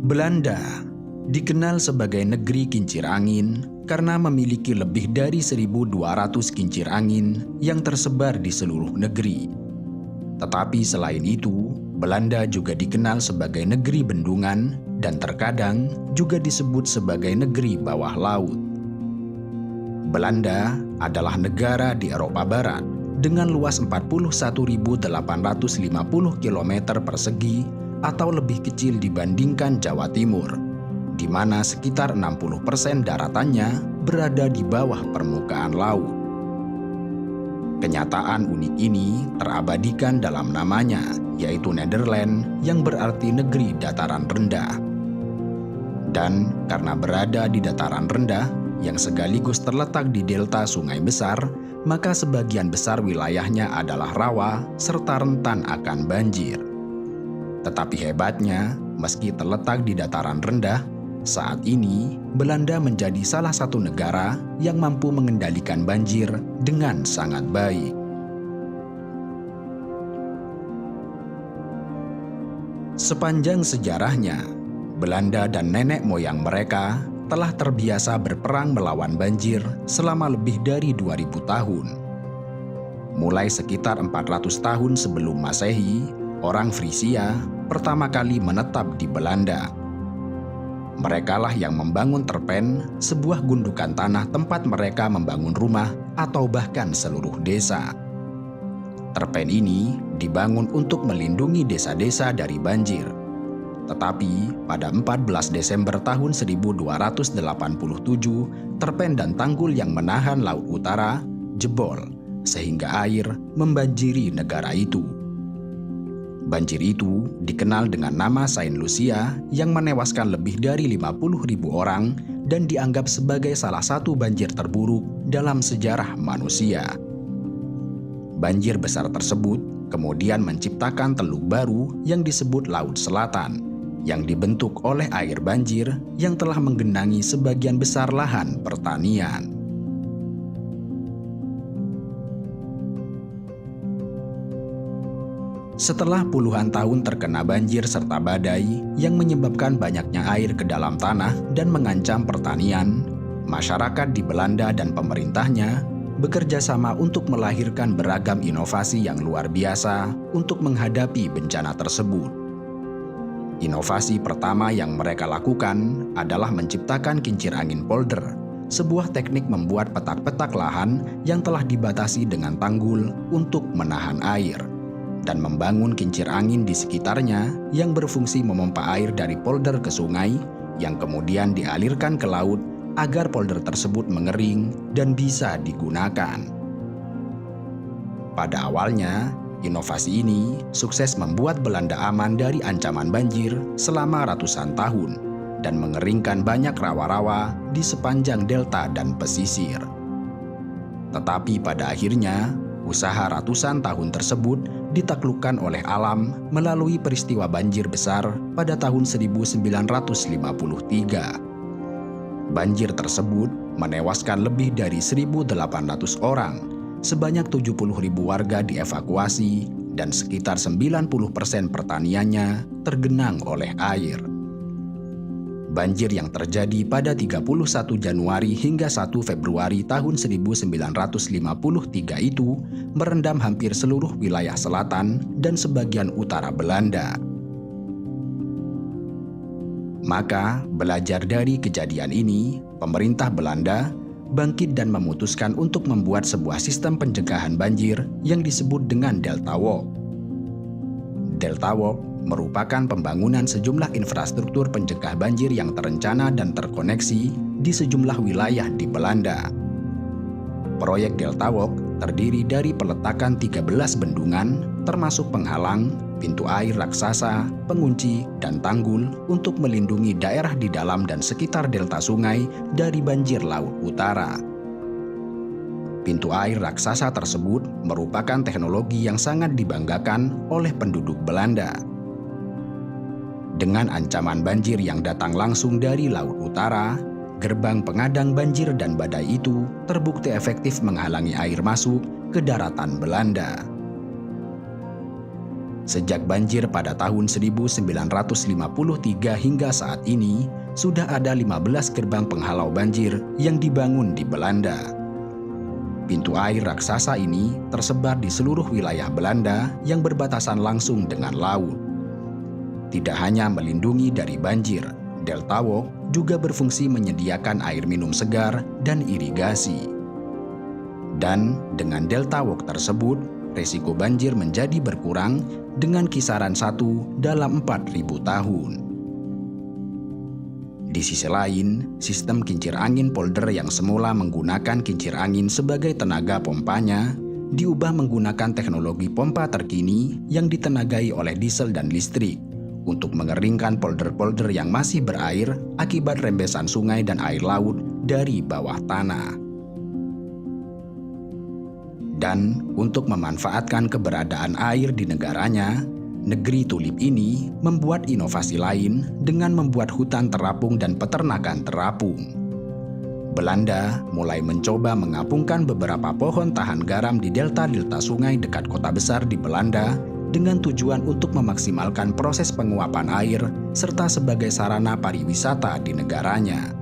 Belanda dikenal sebagai negeri kincir angin karena memiliki lebih dari 1.200 kincir angin yang tersebar di seluruh negeri. Tetapi selain itu, Belanda juga dikenal sebagai negeri bendungan dan terkadang juga disebut sebagai negeri bawah laut. Belanda adalah negara di Eropa Barat dengan luas 41.850 km persegi atau lebih kecil dibandingkan Jawa Timur, di mana sekitar 60% daratannya berada di bawah permukaan laut. Kenyataan unik ini terabadikan dalam namanya, yaitu Nederland, yang berarti negeri dataran rendah. Dan karena berada di dataran rendah, yang sekaligus terletak di delta sungai besar, maka sebagian besar wilayahnya adalah rawa serta rentan akan banjir. Tetapi hebatnya, meski terletak di dataran rendah, saat ini Belanda menjadi salah satu negara yang mampu mengendalikan banjir dengan sangat baik. Sepanjang sejarahnya, Belanda dan nenek moyang mereka telah terbiasa berperang melawan banjir selama lebih dari 2000 tahun. Mulai sekitar 400 tahun sebelum Masehi, orang Frisia pertama kali menetap di Belanda. Merekalah yang membangun Terpen, sebuah gundukan tanah tempat mereka membangun rumah atau bahkan seluruh desa. Terpen ini dibangun untuk melindungi desa-desa dari banjir. Tetapi pada 14 Desember tahun 1287, Terpen dan tanggul yang menahan Laut Utara jebol, sehingga air membanjiri negara itu. Banjir itu dikenal dengan nama Saint Lucia yang menewaskan lebih dari 50.000 orang dan dianggap sebagai salah satu banjir terburuk dalam sejarah manusia. Banjir besar tersebut kemudian menciptakan teluk baru yang disebut Laut Selatan, yang dibentuk oleh air banjir yang telah menggenangi sebagian besar lahan pertanian. Setelah puluhan tahun terkena banjir serta badai yang menyebabkan banyaknya air ke dalam tanah dan mengancam pertanian, masyarakat di Belanda dan pemerintahnya bekerja sama untuk melahirkan beragam inovasi yang luar biasa untuk menghadapi bencana tersebut. Inovasi pertama yang mereka lakukan adalah menciptakan kincir angin polder, sebuah teknik membuat petak-petak lahan yang telah dibatasi dengan tanggul untuk menahan air, dan membangun kincir angin di sekitarnya yang berfungsi memompa air dari polder ke sungai yang kemudian dialirkan ke laut agar polder tersebut mengering dan bisa digunakan. Pada awalnya, inovasi ini sukses membuat Belanda aman dari ancaman banjir selama ratusan tahun dan mengeringkan banyak rawa-rawa di sepanjang delta dan pesisir. Tetapi pada akhirnya, usaha ratusan tahun tersebut ditaklukkan oleh alam melalui peristiwa banjir besar pada tahun 1953. Banjir tersebut menewaskan lebih dari 1.800 orang, sebanyak 70.000 warga dievakuasi, dan sekitar 90% pertaniannya tergenang oleh air. Banjir yang terjadi pada 31 Januari hingga 1 Februari tahun 1953 itu merendam hampir seluruh wilayah selatan dan sebagian utara Belanda. Maka, belajar dari kejadian ini, pemerintah Belanda bangkit dan memutuskan untuk membuat sebuah sistem pencegahan banjir yang disebut dengan Delta Walk. Delta Walk merupakan pembangunan sejumlah infrastruktur pencegah banjir yang terencana dan terkoneksi di sejumlah wilayah di Belanda. Proyek Delta Walk terdiri dari peletakan 13 bendungan, termasuk penghalang, pintu air raksasa, pengunci, dan tanggul untuk melindungi daerah di dalam dan sekitar delta sungai dari banjir Laut Utara. Pintu air raksasa tersebut merupakan teknologi yang sangat dibanggakan oleh penduduk Belanda. Dengan ancaman banjir yang datang langsung dari Laut Utara, gerbang pengadang banjir dan badai itu terbukti efektif menghalangi air masuk ke daratan Belanda. Sejak banjir pada tahun 1953 hingga saat ini, sudah ada 15 gerbang penghalau banjir yang dibangun di Belanda. Pintu air raksasa ini tersebar di seluruh wilayah Belanda yang berbatasan langsung dengan laut. Tidak hanya melindungi dari banjir, Deltawalk juga berfungsi menyediakan air minum segar dan irigasi. Dan dengan Deltawalk tersebut, risiko banjir menjadi berkurang dengan kisaran 1 dalam 4.000 tahun. Di sisi lain, sistem kincir angin polder yang semula menggunakan kincir angin sebagai tenaga pompanya diubah menggunakan teknologi pompa terkini yang ditenagai oleh diesel dan listrik untuk mengeringkan polder-polder yang masih berair akibat rembesan sungai dan air laut dari bawah tanah. Dan untuk memanfaatkan keberadaan air di negaranya, negeri tulip ini membuat inovasi lain dengan membuat hutan terapung dan peternakan terapung. Belanda mulai mencoba mengapungkan beberapa pohon tahan garam di delta-delta sungai dekat kota besar di Belanda dengan tujuan untuk memaksimalkan proses penguapan air serta sebagai sarana pariwisata di negaranya.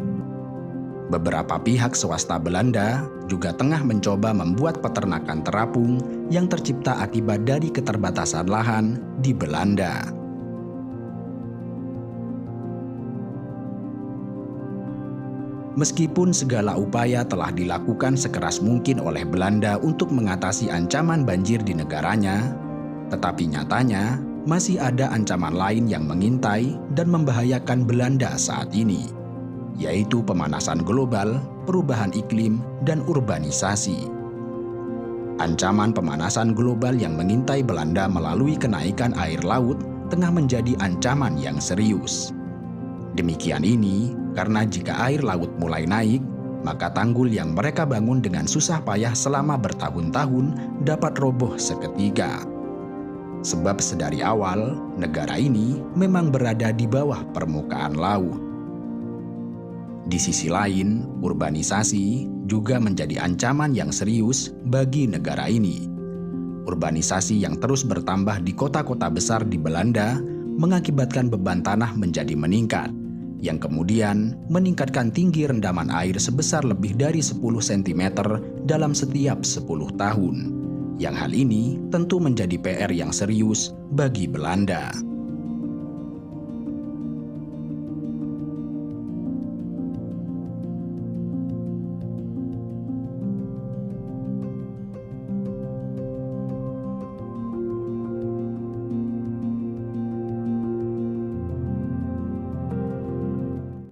Beberapa pihak swasta Belanda juga tengah mencoba membuat peternakan terapung yang tercipta akibat dari keterbatasan lahan di Belanda. Meskipun segala upaya telah dilakukan sekeras mungkin oleh Belanda untuk mengatasi ancaman banjir di negaranya, tetapi nyatanya masih ada ancaman lain yang mengintai dan membahayakan Belanda saat ini, yaitu pemanasan global, perubahan iklim, dan urbanisasi. Ancaman pemanasan global yang mengintai Belanda melalui kenaikan air laut tengah menjadi ancaman yang serius. Demikian ini karena jika air laut mulai naik, maka tanggul yang mereka bangun dengan susah payah selama bertahun-tahun dapat roboh seketika. Sebab sedari awal, negara ini memang berada di bawah permukaan laut. Di sisi lain, urbanisasi juga menjadi ancaman yang serius bagi negara ini. Urbanisasi yang terus bertambah di kota-kota besar di Belanda mengakibatkan beban tanah menjadi meningkat, yang kemudian meningkatkan tinggi rendaman air sebesar lebih dari 10 cm dalam setiap 10 tahun. Yang hal ini tentu menjadi PR yang serius bagi Belanda.